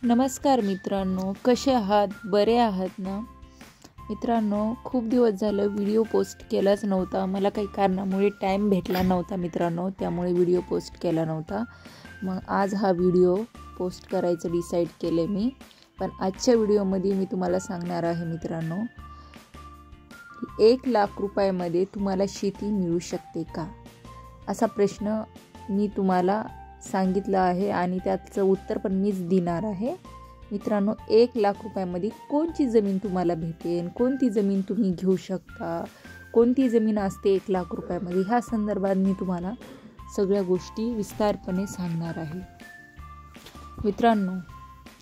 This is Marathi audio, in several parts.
नमस्कार मित्रांनो, कसे आहात? बरे आहात ना? मित्रांनो, खूप दिवस झालं व्हिडिओ पोस्ट केलाच नव्हता. मला काही कारणामुळे टाईम भेटला नव्हता मित्रांनो, त्यामुळे व्हिडिओ पोस्ट केला नव्हता. मग आज हा व्हिडिओ पोस्ट करायचं डिसाईड केले मी. पण आजच्या व्हिडिओमध्ये मी तुम्हाला सांगणार आहे मित्रांनो, 1,00,000 रुपयामध्ये तुम्हाला शेती मिळू शकते का? असा प्रश्न मी तुम्हाला सांगितलं आहे आणि त्याचं उत्तर पण मीच देणार आहे. मित्रांनो, 1,00,000 रुपयामध्ये कोणती जमीन तुम्हाला भेटेल, कोणती जमीन तुम्ही घेऊ शकता, कोणती जमीन असते 1,00,000 रुपयामध्ये, ह्या संदर्भात मी तुम्हाला सगळ्या गोष्टी विस्तारपणे सांगणार आहे. मित्रांनो,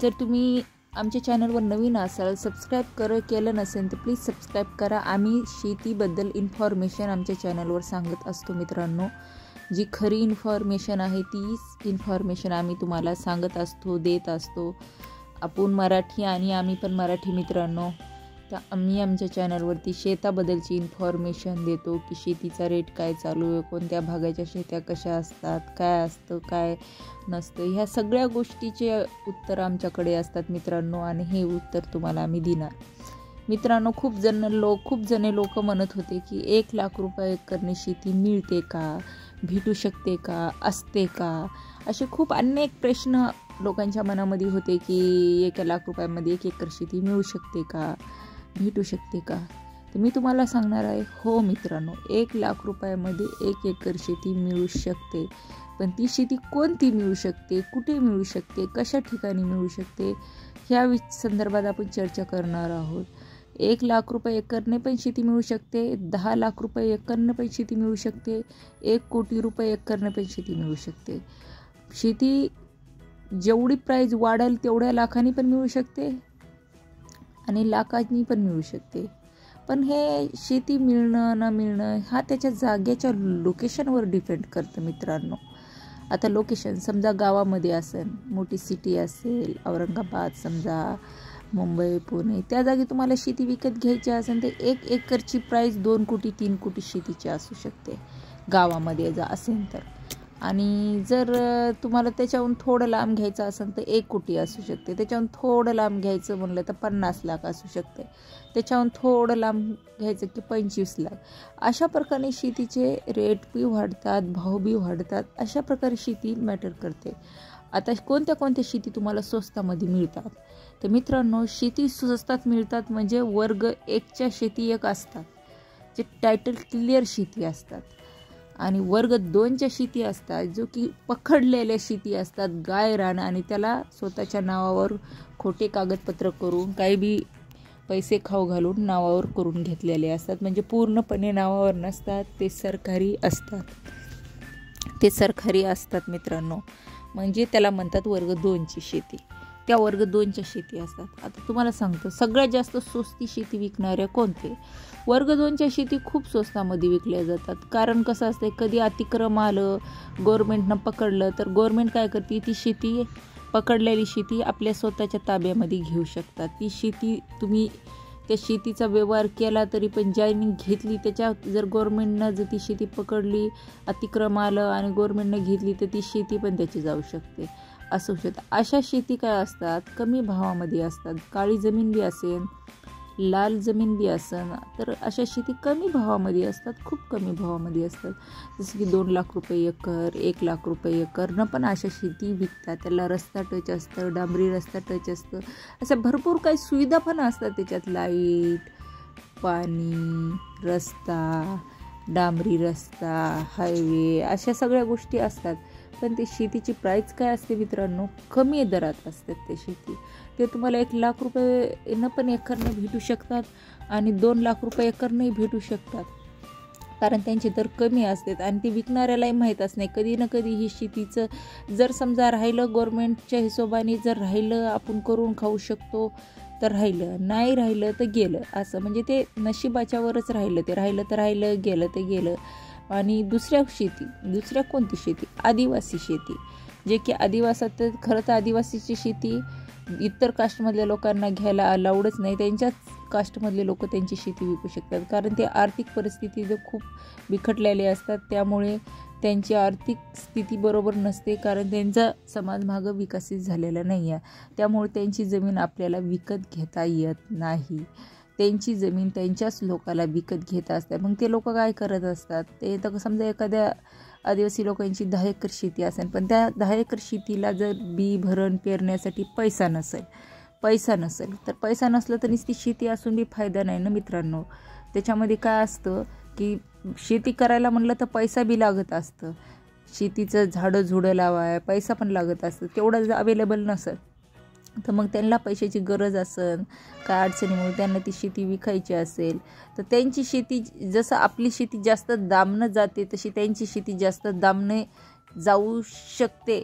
जर तुम्ही आमच्या चॅनलवर नवीन असाल, सबस्क्राईब केलं नसेल तर प्लीज सबस्क्राईब करा. आम्ही शेतीबद्दल इन्फॉर्मेशन आमच्या चॅनलवर सांगत असतो मित्रांनो. जी खरी इन्फॉर्मेशन आहे तीच इन्फॉर्मेशन आम्ही तुम्हाला सांगत असतो, देत असतो. आपण मराठी आणि आम्ही पण मराठी मित्रांनो, तर आम्ही आमच्या चॅनलवरती शेताबद्दलची इन्फॉर्मेशन देतो की शेतीचा रेट काय चालू आहे, कोणत्या भागाच्या शेत्या कशा असतात, काय असतं काय नसतं, ह्या सगळ्या गोष्टीचे उत्तर आमच्याकडे असतात मित्रांनो. आणि हे उत्तर तुम्हाला आम्ही देणार. मित्रांनो, खूप जणे लोक म्हणत होते की 1,00,000 रुपये एकरने शेती मिळते का, भेटू शकते का, असते का, असे खूप अनेक प्रश्न लोकांच्या मनामध्ये होते की 1,00,000 रुपयामध्ये 1 एकर शेती मिळू शकते का, भेटू शकते का? तर मी तुम्हाला सांगणार आहे, हो मित्रांनो, 1,00,000 रुपयामध्ये 1 एकर शेती मिळू शकते. पण ती शेती कोणती मिळू शकते, कुठे मिळू शकते, कशा ठिकाणी मिळू शकते, ह्या संदर्भात आपण चर्चा करणार आहोत. 1,00,000 रुपये एकरने पण शेती मिळू शकते, 10,00,000 रुपये एकरने पण शेती मिळू शकते, 1 कोटी रुपये एकरने पण शेती मिळू शकते. शेती जेवढी प्राईज वाढेल तेवढ्या लाखांनी पण मिळू शकते आणि लाखांनी पण मिळू शकते. पण हे शेती मिळणं न मिळणं हा त्याच्या जागेच्या लोकेशनवर डिपेंड करतं मित्रांनो. आता लोकेशन समजा गावामध्ये असेल, मोठी सिटी असेल, औरंगाबाद समजा, मुंबई, पुणे, त्या जागी तुम्हाला शेती विकत घ्यायची असेल तर 1 एकरची प्राईस 2 कोटी 3 कोटी शेतीची असू शकते गावामध्ये असेल तर. आणि जर तुम्हाला त्याच्याहून थोडं लांब घ्यायचं असेल तर 1 कोटी असू शकते. त्याच्याहून थोडं लांब घ्यायचं म्हणलं तर 50 लाख असू शकते. त्याच्याहून थोडं लांब घ्यायचं की 25 लाख. अशा प्रकारे शेतीचे रेट बी वाढतात, भाव बी वाढतात. अशा प्रकारे शेती मॅटर करते. आता कोणत्या शेती तुम्हाला स्वस्तामध्ये मिळतात? तर मित्रांनो, शेती स्वस्तात मिळतात म्हणजे वर्ग 1च्या शेती एक असतात, जे टायटल क्लिअर शेती असतात. आणि वर्ग 2च्या शेती असतात, जो की पकडलेल्या शेती असतात, गाय रान, आणि त्याला स्वतःच्या नावावर खोटे कागदपत्र करून काही बी पैसे खाऊ घालून नावावर करून घेतलेले असतात. म्हणजे पूर्णपणे नावावर नसतात, ते सरकारी असतात मित्रांनो. म्हणजे त्याला म्हणतात वर्ग 2ची शेती. त्या वर्ग 2च्या शेती असतात. आता तुम्हाला सांगतो, सगळ्यात जास्त स्वस्ती शेती विकणाऱ्या कोणते? वर्ग 2च्या शेती खूप स्वस्तामध्ये विकल्या जातात. कारण कसं असतं, कधी अतिक्रम आलं, गव्हर्नमेंटनं पकडलं तर गव्हर्नमेंट काय करते, ती शेती, पकडलेली शेती आपल्या स्वतःच्या ताब्यामध्ये घेऊ शकतात. ती शेती तुम्ही त्या शेतीचा व्यवहार केला तरी पण ज्यांनी घेतली त्याच्या, जर गव्हर्नमेंटनं जर ती शेती पकडली, अतिक्रम आलं आणि गव्हर्नमेंटनं घेतली तर ती शेती पण त्याची जाऊ शकते, असू शकतं. अशा शेती काय असतात, कमी भावामध्ये असतात. काळी जमीन बी असेल, लाल जमीन बी असेल, तर अशा शेती कमी भावामध्ये असतात, खूप कमी भावामध्ये असतात. जसं की 2,00,000 रुपये एकर, 1,00,000 रुपये एकरनं पण अशा शेती विकतात. त्याला रस्ता टच असतं, डांबरी रस्ता टच असतं, असं भरपूर काही सुविधा पण असतात त्याच्यात. लाईट, पाणी, रस्ता, डांबरी रस्ता, हायवे, अशा सगळ्या गोष्टी असतात. पण ते शेतीची प्राईस काय असते मित्रांनो, कमी दरात असतात ते शेती. ते तुम्हाला 1,00,000 रुपये पण एकरने भेटू शकतात आणि 2,00,000 रुपये एकरनेही भेटू शकतात. कारण त्यांचे दर कमी असतात आणि ते विकणाऱ्यालाही माहीत नाही. कधी ना कधी ही शेतीचं जर समजा राहिलं, गव्हर्नमेंटच्या हिशोबाने जर राहिलं, आपण करून खाऊ शकतो तर राहिलं, नाही राहिलं तर गेलं, असं. म्हणजे ते नशिबाच्यावरच राहिलं. ते राहिलं तर राहिलं, गेलं तर गेलं. आणि दुसऱ्या कोणती शेती? आदिवासी शेती, जे की आदिवासात, खरं तर आदिवासीची शेती इतर कास्टमधल्या लोकांना घ्यायला अलाउडच नाही. त्यांच्याच कास्टमधले लोक त्यांची शेती विकू शकतात, कारण ते आर्थिक परिस्थिती खूप बिकटलेले असतात. त्यामुळे त्यांची आर्थिक स्थिती बरोबर नसते, कारण त्यांचा समाज मागं विकसित झालेला नाही आहे. त्यामुळे त्यांची जमीन आपल्याला विकत घेता येत नाही. त्यांची जमीन त्यांच्याच लोकाला विकत घेत असतात. मग ते लोक काय करत असतात, ते तर समजा एखाद्या आदिवासी लोकांची 10 एकर शेती असेल, पण त्या 10 एकर शेतीला जर बी भरण पेरण्यासाठी पैसा नसेल तर पैसा नसला तर नुसती शेती असून बी फायदा नाही ना मित्रांनो. त्याच्यामध्ये काय असतं की शेती करायला म्हणलं तर पैसा बी लागत असतं. शेतीचं झाडं झुडं लावाय पैसा पण लागत असतं. तेवढं जर अवेलेबल नसेल तर मग त्यांना पैशाची गरज असेल, काय अडचणीमुळे त्यांना ती शेती विकायची असेल तर त्यांची शेती, जसं आपली शेती जास्त दामनं जाते तशी त्यांची शेती जास्त दामने जाऊ शकते,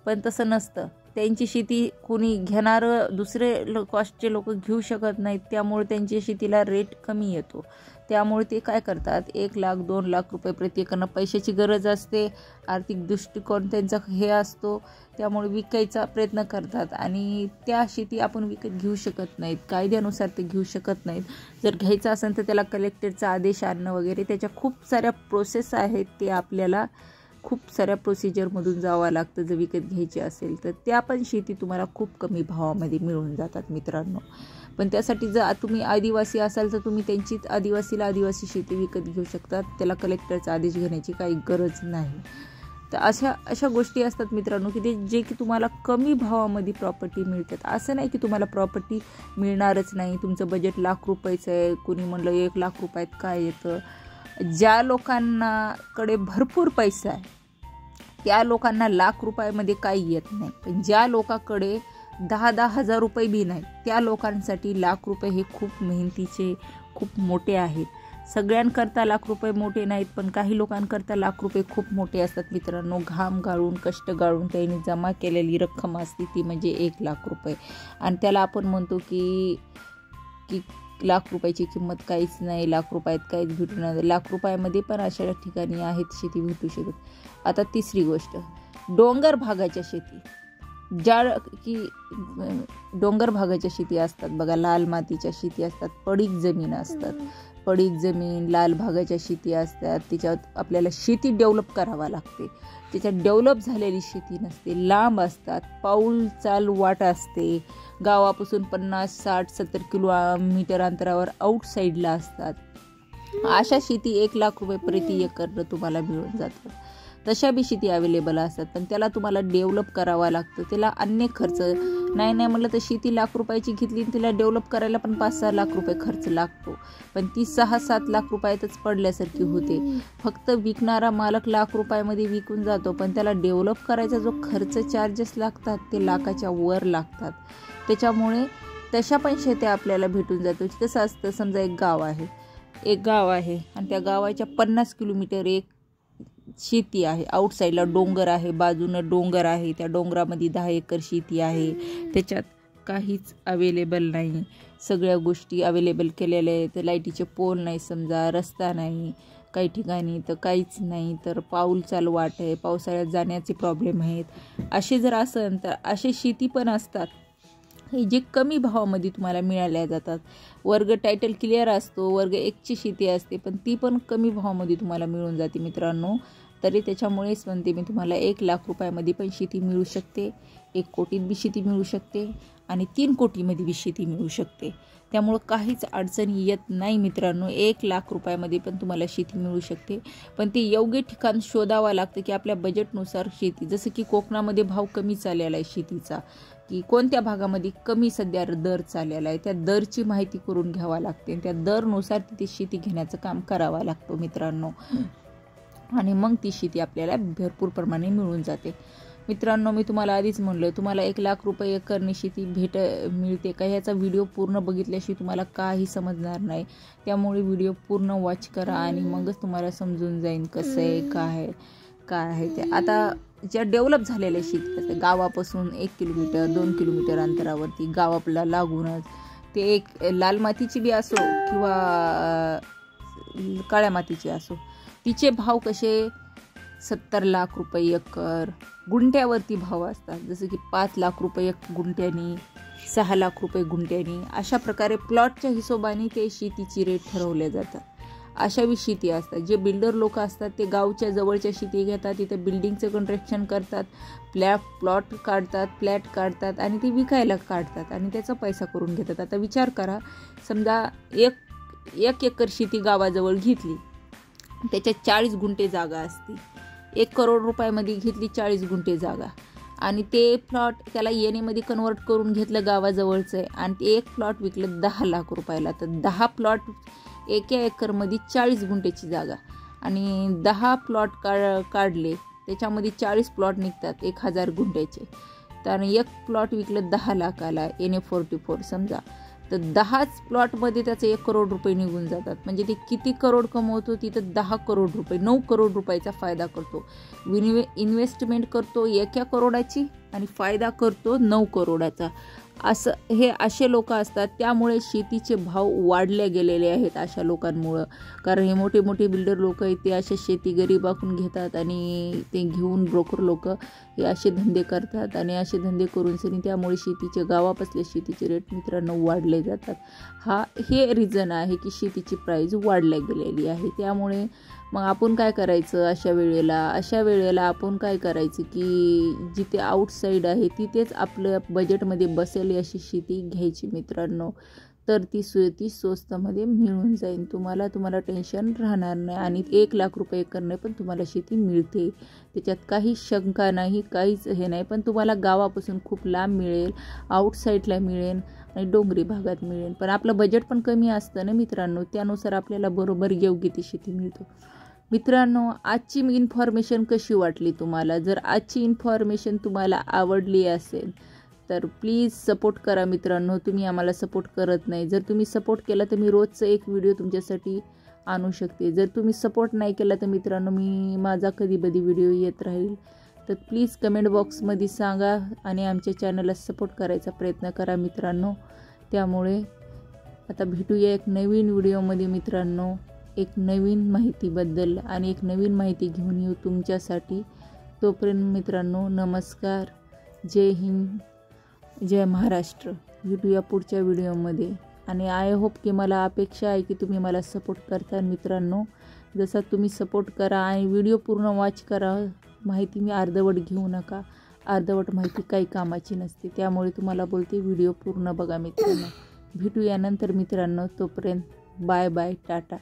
पण तसं नसतं. त्यांची शेती कोणी घेणारं दुसरे कॉस्टचे लोक घेऊ शकत नाहीत. त्यामुळे त्यांच्या शेतीला रेट कमी येतो. त्यामुळे ते काय करतात, 1 लाख 2 लाख रुपये प्रत्येकानं पैशाची गरज असते. आर्थिक दृष्टिकोन त्यांचा हे असतो, त्यामुळे विकायचा प्रयत्न करतात. आणि त्या शेती आपण विकत घेऊ शकत नाहीत, कायद्यानुसार ते घेऊ शकत नाहीत. जर घ्यायचं असेल तर त्याला कलेक्टरचा आदेश आणणं वगैरे, त्याच्या खूप साऱ्या प्रोसेस आहेत. ते आपल्याला खूप साऱ्या प्रोसिजरमधून जावं लागतं जर विकत घ्यायची असेल तर. त्या पण शेती तुम्हाला खूप कमी भावामध्ये मिळून जातात मित्रांनो. पण त्यासाठी जर तुम्ही आदिवासी असाल तर तुम्ही त्यांचीच आदिवासी शेती विकत घेऊ शकतात. त्याला कलेक्टरचा आदेश घेण्याची काही गरज नाही. तर अशा गोष्टी असतात मित्रांनो की जे की तुम्हाला कमी भावामध्ये प्रॉपर्टी मिळतात. असं नाही की तुम्हाला प्रॉपर्टी मिळणारच नाही. तुमचं बजेट लाख रुपयाचं आहे, कोणी म्हणलं 1 लाख रुपयात काय येतं. ज्या लोकांकडे भरपूर पैसा आहे त्या लोकांना लाख रुपयामध्ये काही येत नाही. पण ज्या लोकांकडे 10-10 हजार रुपये बी नाही त्या लोकांसाठी लाख रुपये हे खूप मेहनतीचे, खूप मोठे आहेत. सगळ्यांकरता लाख रुपये मोठे नाहीत, पण काही लोकांकरता लाख रुपये खूप मोठे असतात मित्रांनो. घाम गाळून कष्ट गाळून त्यांनी जमा केलेली रक्कम असते ती म्हणजे 1 लाख रुपये. आणि त्याला आपण म्हणतो की लाख रुपयाची किंमत काहीच नाही, लाख रुपयात काहीच भेटू नाही. लाख रुपयामध्ये पण अशा ठिकाणी आहेत शेती भेटू शकत. आता तिसरी गोष्ट, डोंगर भागाच्या शेती. ज्या की डोंगर भागाच्या शेती असतात बघा, लाल मातीच्या शेती असतात, पडीक जमीन असतात. पडीक जमीन लाल भागाच्या शेती असतात. त्याच्यात आपल्याला शेती डेव्हलप करावा लागते. त्याच्यात डेव्हलप झालेली शेती नसते, लांब असतात, पाऊल चाल वाट असते. गावापासून 50, 60, 70 किलोमीटर अंतरावर आउटसाईडला असतात. अशा शेती 1 लाख रुपये प्रति एकर तुम्हाला मिळून जातात. तशा बी शेती अवेलेबल असतात, पण त्याला तुम्हाला डेव्हलप करावा लागतं. त्याला अन्य खर्च नाही म्हणलं तर शेती लाख रुपयाची घेतली तिला डेव्हलप करायला पण 5-6 लाख रुपये खर्च लागतो. पण ती 6-7 लाख रुपयातच पडल्यासारखी होते. फक्त विकणारा मालक लाख रुपयामध्ये विकून जातो, पण त्याला डेव्हलप करायचा जो खर्च चार्जेस लागतात ते लाखाच्या वर लागतात. त्याच्यामुळे तशा पण शेत्या आपल्याला भेटून जातो. कसं असतं, समजा एक गाव आहे आणि त्या गावाच्या 50 किलोमीटर एक शेती आहे. आउटसाईडला डोंगर आहे, बाजूनं डोंगर आहे, त्या डोंगरामध्ये 10 एकर शेती आहे. त्याच्यात काहीच अवेलेबल नाही. सगळ्या गोष्टी अवेलेबल केलेल्या आहेत. लाईटीचे पोल नाही, समजा रस्ता नाही, काही ठिकाणी तर काहीच नाही, तर पाऊल चालू वाट आहे, पावसाळ्यात जाण्याचे प्रॉब्लेम आहेत. असे जर असेल तर असे शेती पण असतात हे जे कमी भावामध्ये तुम्हाला मिळाल्या जातात. वर्ग टायटल क्लिअर असतो, वर्ग 1ची शेती असते, पण ती पण कमी भावामध्ये तुम्हाला मिळून जाते मित्रांनो. तरी त्याच्यामुळेच म्हणते मी तुम्हाला 1 लाख रुपयामध्ये पण शेती मिळू शकते, 1 कोटीत बी शेती मिळू शकते आणि 3 कोटीमध्ये बी शेती मिळू शकते. त्यामुळं काहीच अडचणी येत नाही मित्रांनो. 1 लाख रुपयामध्ये पण तुम्हाला शेती मिळू शकते, पण ते योग्य ठिकाण शोधावं लागतं की आपल्या बजेटनुसार शेती. जसं की कोकणामध्ये भाव कमी चाललेला आहे शेतीचा, की कोणत्या भागामध्ये कमी सध्या दर चाललेला आहे, त्या दरची माहिती करून घ्यावा लागते. त्या दरनुसार तिथे शेती घेण्याचं काम करावं लागतं मित्रांनो. आणि मग ती शेती आपल्याला भरपूर प्रमाणे मिळून जाते. मित्रांनो, मी तुम्हाला आधीच म्हणलं, तुम्हाला 1 लाख रुपये एकरने शेती मिळते का, ह्याचा व्हिडिओ पूर्ण बघितल्याशिवाय तुम्हाला काही समजणार नाही. त्यामुळे व्हिडिओ पूर्ण वॉच करा आणि मगच तुम्हाला समजून जाईल कसं आहे, काय आहे ते. आता ज्या डेव्हलप झालेल्या शेती असतात, गावापासून 1 किलोमीटर 2 किलोमीटर अंतरावरती गावाला लागूनच, ते एक लाल मातीची बी असो किंवा काळ्या मातीची असो, तिचे भाव कसे 70 लाख रुपये एकर, गुंठ्यावरती भाव असतात. जसं की 5 लाख रुपये एक गुंठ्यानी, 6 लाख रुपये गुंठ्यानी, अशा प्रकारे प्लॉटच्या हिशोबाने ते शेतीची रेट ठरवले जातात. अशा बी शेती असतात. जे बिल्डर लोक असतात ते गावच्या जवळच्या शेती घेतात, तिथं बिल्डिंगचं कन्स्ट्रक्शन करतात, प्लॉट काढतात आणि ते विकायला काढतात आणि त्याचा पैसा करून घेतात. आता विचार करा, समजा एक एकर शेती गावाजवळ घेतली, त्याच्यात 40 गुंठे जागा असते. 1 करोड रुपयामध्ये घेतली 40 गुंठे जागा आणि ते प्लॉट त्याला येणेमध्ये कन्वर्ट करून घेतलं गावाजवळचं आहे आणि ते एक प्लॉट विकलं 10 लाख रुपयाला. तर 10 प्लॉट एका एकरमध्ये 40 गुंठ्याची जागा आणि 10 प्लॉट काढले, त्याच्यामध्ये 40 प्लॉट निघतात 1000 गुंठ्याचे. तर एक प्लॉट विकलं 10 लाखाला NA44 समजा, तर 10च प्लॉटमध्ये त्याचे 1 करोड रुपये निघून जातात. म्हणजे ते किती करोड कमवतो, तिथं 10 करोड रुपये, 9 करोड रुपयाचा फायदा करतो. इन्व्हेस्टमेंट करतो 1 करोडाची आणि फायदा करतो 9 करोडाचा. असं हे असे लोक असतात. त्यामुळे शेतीचे भाव वाढले गेलेले आहेत अशा लोकांमुळं. कारण हे मोठे मोठे बिल्डर लोक आहेत, ते अशा शेती गरिबाकून घेतात आणि ते घेऊन ब्रोकर लोक हे असे धंदे करतात आणि असे धंदे करून सनी त्यामुळे शेतीचे गावापासले शेतीचे रेट मित्रांनो वाढले जातात. हे रिझन आहे की शेतीची प्राईज वाढल्या गेलेली आहे. त्यामुळे मग आपण काय करायचं अशा वेळेला आपण काय करायचं की जिथे आउटसाईड आहे तिथेच आपलं बजेटमध्ये बसेल अशी शेती घ्यायची मित्रांनो. तर ती स्वस्तामध्ये मिळून जाईल तुम्हाला टेन्शन राहणार नाही आणि 1 लाख रुपये एकरने पण तुम्हाला शेती मिळते. त्याच्यात काही शंका नाही, काहीच हे नाही. पण तुम्हाला गावापासून खूप लांब मिळेल, आउटसाईडला मिळेल आणि डोंगरी भागात मिळेल. पण आपलं बजेट पण कमी असतं ना मित्रांनो, त्यानुसार आपल्याला बरोबर योग्य ती शेती मिळतो. मित्रांनो, आजची इन्फॉर्मेशन कशी वाटली तुम्हाला? जर आजची इन्फॉर्मेशन तुम्हाला आवडली असेल तर प्लीज सपोर्ट करा मित्रांनो. तुम्ही आम्हाला सपोर्ट करत नाही. जर तुम्ही सपोर्ट केला तर मी रोजचं एक व्हिडिओ तुमच्यासाठी आणू शकते. जर तुम्ही सपोर्ट नाही केला तर मित्रांनो माझा कधी व्हिडिओ येत राहील. तर प्लीज कमेंट बॉक्समध्ये सांगा आणि आमच्या चॅनलला सपोर्ट करायचा प्रयत्न करा मित्रांनो. त्यामुळे आता भेटूया एक नवीन व्हिडिओमध्ये मित्रांनो, एक नवीन माहितीबद्दल आणि एक नवीन माहिती घेऊन येऊ तुमच्यासाठी. तोपर्यंत मित्रांनो नमस्कार, जय हिंद, जय महाराष्ट्र. भेटूया पुढच्या व्हिडिओमध्ये आणि आय होप की मला अपेक्षा आहे की तुम्ही मला सपोर्ट करता मित्रांनो. जसा तुम्ही सपोर्ट करा आणि व्हिडिओ पूर्ण वॉच करा. माहिती मी अर्धवट घेऊ नका, अर्धवट माहिती काही कामाची नसते. त्यामुळे तुम्हाला बोलते व्हिडिओ पूर्ण बघा मित्रांनो. भेटूया नंतर मित्रांनो. तोपर्यंत बाय बाय, टाटा.